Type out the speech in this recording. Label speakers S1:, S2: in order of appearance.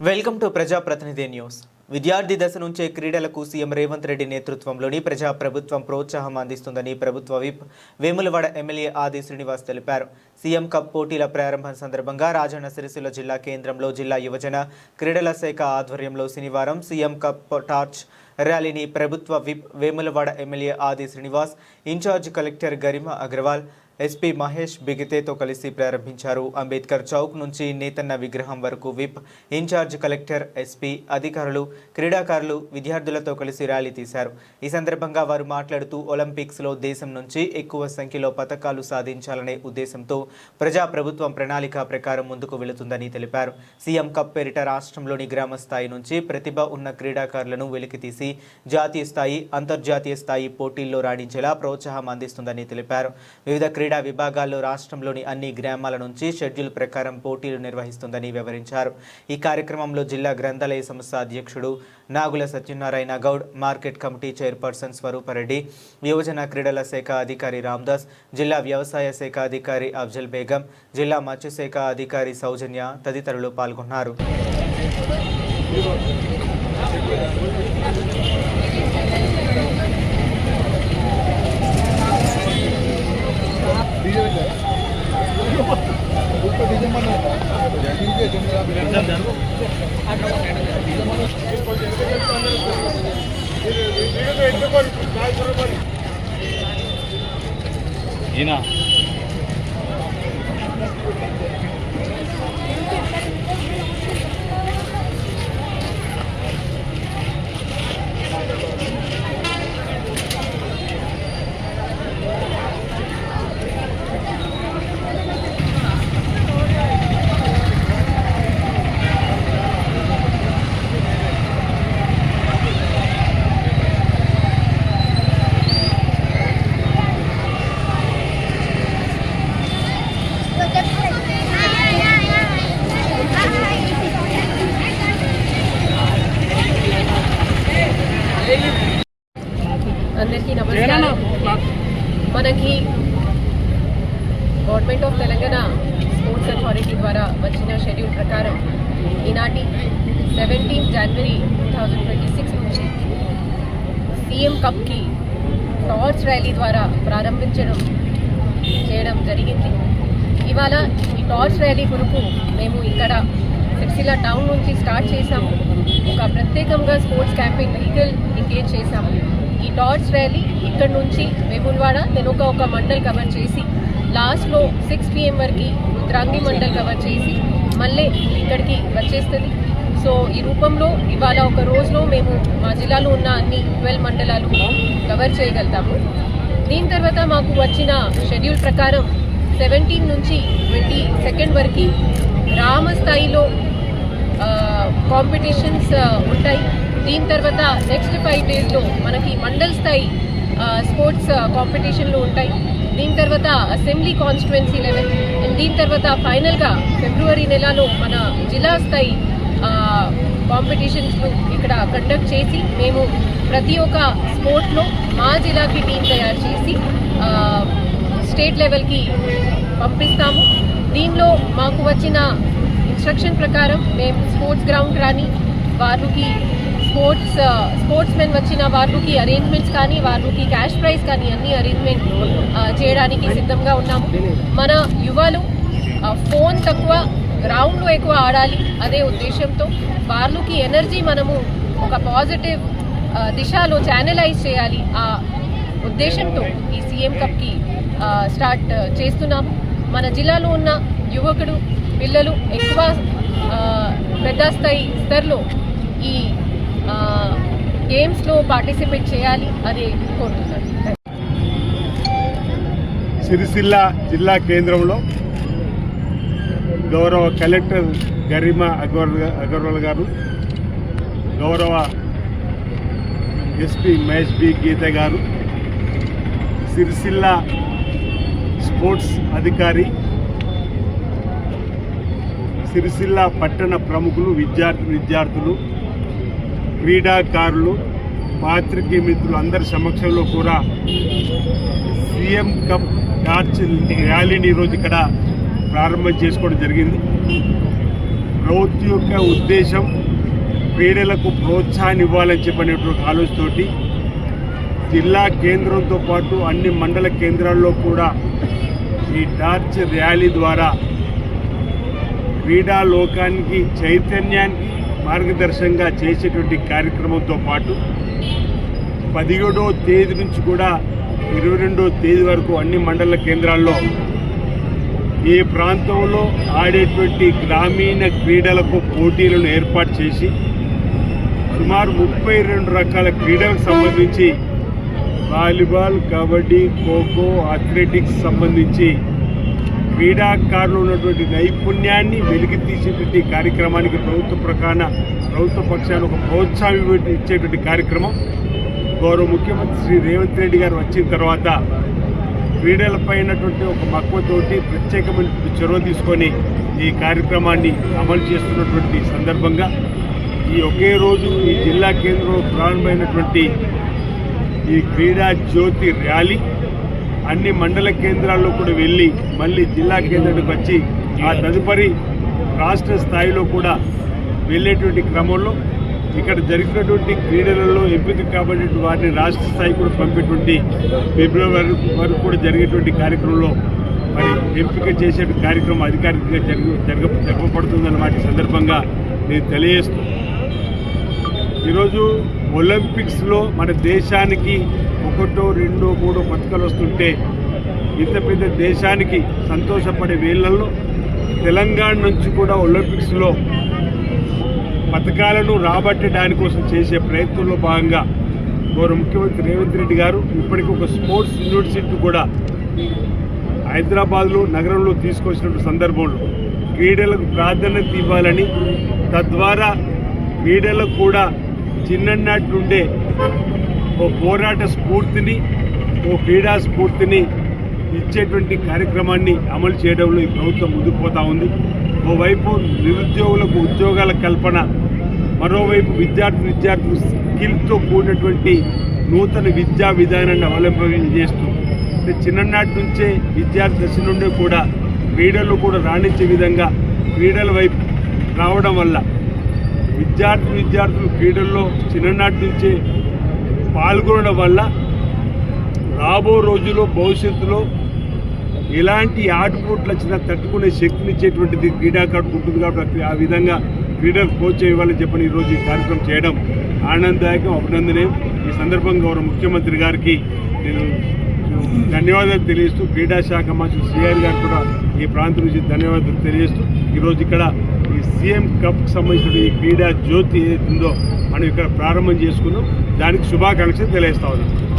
S1: Welcome to ప్రజాప్రతినిధి news. విద్యార్థి దశ నుంచే క్రీడలకు సీఎం రేవంత్ రెడ్డి నేతృత్వంలోని ప్రజాప్రభుత్వం ప్రోత్సాహం అందిస్తుందని ప్రభుత్వ విప్ వేములవాడ ఎమ్మెల్యే ఆది శ్రీనివాస్ తెలిపారు. సీఎం కప్ పోటీల ప్రారంభం సందర్భంగా రాజన్న సిరిసిల్ల జిల్లా కేంద్రంలో జిల్లా యువజన క్రీడల శాఖ ఆధ్వర్యంలో శనివారం సీఎం కప్ టార్చ్ ర్యాలీని ప్రభుత్వ whip Vemulawada MLA Aadi Srinivas, in charge collector Garima Agarwal, SP Mahesh బిగితేతో కలిసి ప్రారంభించారు. అంబేద్కర్ చౌక్ నుంచి నేతన్న విగ్రహం వరకు విప్, ఇన్ఛార్జ్ కలెక్టర్, ఎస్పీ, అధికారులు, క్రీడాకారులు, విద్యార్థులతో కలిసి ర్యాలీ తీశారు. ఈ సందర్భంగా వారు మాట్లాడుతూ ఒలింపిక్స్లో దేశం నుంచి ఎక్కువ సంఖ్యలో పతకాలు సాధించాలనే ఉద్దేశంతో ప్రజాప్రభుత్వం ప్రణాళిక ప్రకారం ముందుకు వెళుతుందని తెలిపారు. సీఎం కప్ పేరిట రాష్ట్రంలోని గ్రామ స్థాయి నుంచి ప్రతిభ ఉన్న క్రీడాకారులను వెలికితీసి జాతీయ స్థాయి, అంతర్జాతీయ స్థాయి పోటీల్లో రాణించేలా ప్రోత్సాహం అందిస్తుందని తెలిపారు. వివిధ క్రీడా విభాగాల్లో రాష్ట్రంలోని అన్ని గ్రామాల నుంచి షెడ్యూల్ ప్రకారం పోటీలు నిర్వహిస్తుందని వివరించారు. ఈ కార్యక్రమంలో జిల్లా గ్రంథాలయ సంస్థ అధ్యక్షుడు Nagula Satyanarayana Goud, market committee chairperson Swaroopa Reddy, యువజన క్రీడల శాఖ అధికారి రామ్దాస్, జిల్లా వ్యవసాయ శాఖ అధికారి అఫ్జల్ బేగం, జిల్లా మత్స్యశాఖ అధికారి సౌజన్య తదితరులు పాల్గొన్నారు.
S2: అందరికీ నమస్కారం. మనకి government of Telangana sports authority ద్వారా వచ్చిన షెడ్యూల్ ప్రకారం ఈనాటి 17 జనవరి 2026 నుంచి సీఎం కప్కి టార్చ్ ర్యాలీ ద్వారా చేయడం జరిగింది. ఇవాళ ఈ టార్చ్ ర్యాలీ కొరకు మేము ఇక్కడ సిరిసిల్ల టౌన్ నుంచి స్టార్ట్ చేశాము. ఒక ప్రత్యేకంగా స్పోర్ట్స్ క్యాంపెయిన్ వెహికల్ ఎంగేజ్ చేశాము. ఈ టార్చ్ ర్యాలీ ఇక్కడ నుంచి వేములవాడ ఒక మండల్ కవర్ చేసి లాస్ట్లో 6 PM వరకు ఉత్తరాంగి మండల్ కవర్ చేసి మళ్ళీ ఇక్కడికి వచ్చేస్తుంది. సో ఈ రూపంలో ఇవాళ ఒక రోజులో మేము మా జిల్లాలో ఉన్న అన్ని 12 మండలాలు కవర్ చేయగలుగుతాము. దీని తర్వాత మాకు వచ్చిన షెడ్యూల్ ప్రకారం 17 నుంచి 22 వరకు గ్రామ స్థాయిలో కాంపిటీషన్స్ ఉంటాయి. దీని తర్వాత నెక్స్ట్ 5 డేస్లో మనకి మండల్ స్థాయి స్పోర్ట్స్ కాంపిటీషన్లు ఉంటాయి. దీని తర్వాత అసెంబ్లీ కాన్స్టిట్యుయెన్సీ లెవెల్, అండ్ దీని తర్వాత ఫైనల్గా ఫిబ్రవరి నెలలో మన జిల్లా స్థాయి కాంపిటీషన్స్ను ఇక్కడ కండక్ట్ చేసి మేము ప్రతి ఒక్క స్పోర్ట్లో మా జిల్లాకి టీం తయారు చేసి స్టేట్ లెవెల్కి పంపిస్తాము. దీనిలో మాకు వచ్చిన ఇన్స్ట్రక్షన్ ప్రకారం మేము స్పోర్ట్స్ గ్రౌండ్ కానీ వాళ్ళకి స్పోర్ట్స్ మెన్ వచ్చిన వాళ్ళకి అరేంజ్మెంట్స్ కానీ వాళ్ళకి క్యాష్ ప్రైజ్ కానీ అన్ని అరేంజ్మెంట్ చేయడానికి సిద్ధంగా ఉన్నాము. మన యువలు ఫోన్ తక్కువ, గ్రౌండ్లో ఎక్కువ ఆడాలి అదే ఉద్దేశంతో వాళ్ళకి ఎనర్జీ మనము ఒక పాజిటివ్ దిశలో ఛానలైజ్ చేయాలి ఆ ఉద్దేశంతో ఈ సీఎం కప్కి స్టార్ట్ చేస్తున్నాము. మన జిల్లాలో ఉన్న యువకుడు పిల్లలు ఎక్కువ పెద్ద స్థాయిలో ఈ గేమ్స్లో పార్టిసిపేట్ చేయాలి అదే కోరుతున్నాను.
S3: సిరిసిల్ల జిల్లా కేంద్రంలో గౌరవ కలెక్టర్ గరిమా అగర్వాల్ గారు, గౌరవ ఎస్పీ మహేష్ బిగితే గారు, సిరిసిల్ల స్పోర్ట్స్ అధికారి, సిరిసిల్ల పట్టణ ప్రముఖులు, విద్యార్థులు, క్రీడాకారులు, పాత్రికేయ మిత్రులు అందరి సమక్షంలో కూడా సీఎం కప్ టార్చ్ ర్యాలీని ఈరోజు ఇక్కడ ప్రారంభం చేసుకోవడం జరిగింది. ప్రభుత్వం యొక్క ఉద్దేశం క్రీడలకు ప్రోత్సాహాన్ని ఇవ్వాలని చెప్పినటువంటి ఆలోచనతోటి జిల్లా కేంద్రంతో పాటు అన్ని మండల కేంద్రాల్లో కూడా ఈ టార్చ్ ర్యాలీ ద్వారా క్రీడా లోకానికి చైతన్యానికి మార్గదర్శకంగా చేసేటువంటి కార్యక్రమంతో పాటు 17వ తేదీ నుంచి కూడా 22వ తేదీ వరకు అన్ని మండల కేంద్రాల్లో ఈ ప్రాంతంలో ఆడేటువంటి గ్రామీణ క్రీడలకు పోటీలను ఏర్పాటు చేసి సుమారు 32 రకాల క్రీడలకు సంబంధించి వాలీబాల్, కబడ్డీ, ఖోఖో, అథ్లెటిక్స్ సంబంధించి క్రీడాకారులు ఉన్నటువంటి నైపుణ్యాన్ని వెలికి తీసేటువంటి కార్యక్రమానికి ప్రభుత్వ పక్షాన ఒక ప్రోత్సాహం ఇచ్చేటువంటి కార్యక్రమం గౌరవ ముఖ్యమంత్రి శ్రీ రేవంత్ రెడ్డి గారు వచ్చిన తర్వాత క్రీడలపై ఉన్నటువంటి ఒక మక్కువతోటి ప్రత్యేకమైన చొరవ తీసుకొని ఈ కార్యక్రమాన్ని అమలు చేస్తున్నటువంటి సందర్భంగా ఈ ఒకే రోజు ఈ జిల్లా కేంద్రంలో ప్రారంభమైనటువంటి ఈ క్రీడా జ్యోతి ర్యాలీ అన్ని మండల కేంద్రాల్లో కూడా వెళ్ళి మళ్ళీ జిల్లా కేంద్రానికి వచ్చి ఆ తదుపరి రాష్ట్ర స్థాయిలో కూడా వెళ్ళేటువంటి క్రమంలో ఇక్కడ జరిగినటువంటి క్రీడలలో ఎంపిక కాబట్టి వారిని రాష్ట్ర స్థాయి కూడా పంపేటువంటి ఫిబ్రవరి వరకు కూడా జరిగేటువంటి కార్యక్రమంలో మరి ఎంపిక చేసే కార్యక్రమం అధికారికంగా జరపబడుతుందన్నమాట సందర్భంగా నేను తెలియజేస్తూ ఈరోజు ఒలింపిక్స్లో మన దేశానికి 1, 2, 3 పథకాలు వస్తుంటే ఇంత పెద్ద దేశానికి సంతోషపడే వేళల్లో తెలంగాణ నుంచి కూడా ఒలింపిక్స్లో పథకాలను రాబట్టడానికి కోసం చేసే ప్రయత్నంలో భాగంగా గౌరవ ముఖ్యమంత్రి రేవంత్ రెడ్డి గారు ఇప్పటికీ ఒక స్పోర్ట్స్ యూనివర్సిటీ కూడా హైదరాబాద్లో నగరంలో తీసుకొచ్చిన సందర్భంలో క్రీడలకు ప్రాధాన్యత ఇవ్వాలని తద్వారా క్రీడలకు కూడా చిన్ననాటి నుండే ఓ పోరాట స్ఫూర్తిని ఓ క్రీడా స్ఫూర్తిని ఇచ్చేటువంటి కార్యక్రమాన్ని అమలు చేయడంలో ఈ ప్రభుత్వం ముందుకు పోతా ఓవైపు నిరుద్యోగులకు ఉద్యోగాల కల్పన, మరోవైపు విద్యార్థులు స్కిల్తో కూడినటువంటి నూతన విద్యా విధానాన్ని అవలంబన చేస్తూ చిన్ననాటి నుంచే విద్యార్థి దశ నుండి కూడా క్రీడలు కూడా రాణించే విధంగా క్రీడల వైపు రావడం వల్ల విద్యార్థులు క్రీడల్లో చిన్ననాటి నుంచే పాల్గొనడం వల్ల రాబో రోజుల్లో భవిష్యత్తులో ఎలాంటి ఆటుపోట్లు వచ్చినా తట్టుకునే శక్తినిచ్చేటువంటిది క్రీడాకారుడు ఉంటుంది కాబట్టి ఆ విధంగా క్రీడలకు ప్రోత్సాహం ఇవ్వాలని చెప్పని ఈరోజు ఈ కార్యక్రమం చేయడం ఆనందదాయకం, అభినందనీయం. ఈ సందర్భంగా గౌరవ ముఖ్యమంత్రి గారికి నేను ధన్యవాదాలు తెలియజేస్తూ క్రీడా శాఖ మంత్రి శ్రీహరి గారు కూడా ఈ ప్రాంతం నుంచి ధన్యవాదాలు తెలియజేస్తూ ఈరోజు ఇక్కడ ఈ సీఎం కప్కి సంబంధించిన ఈ క్రీడా జ్యోతి ఏదైతుందో మనం ఇక్కడ ప్రారంభం చేసుకున్నాం. దానికి శుభాకాంక్షలు తెలియజేస్తా ఉన్నాం.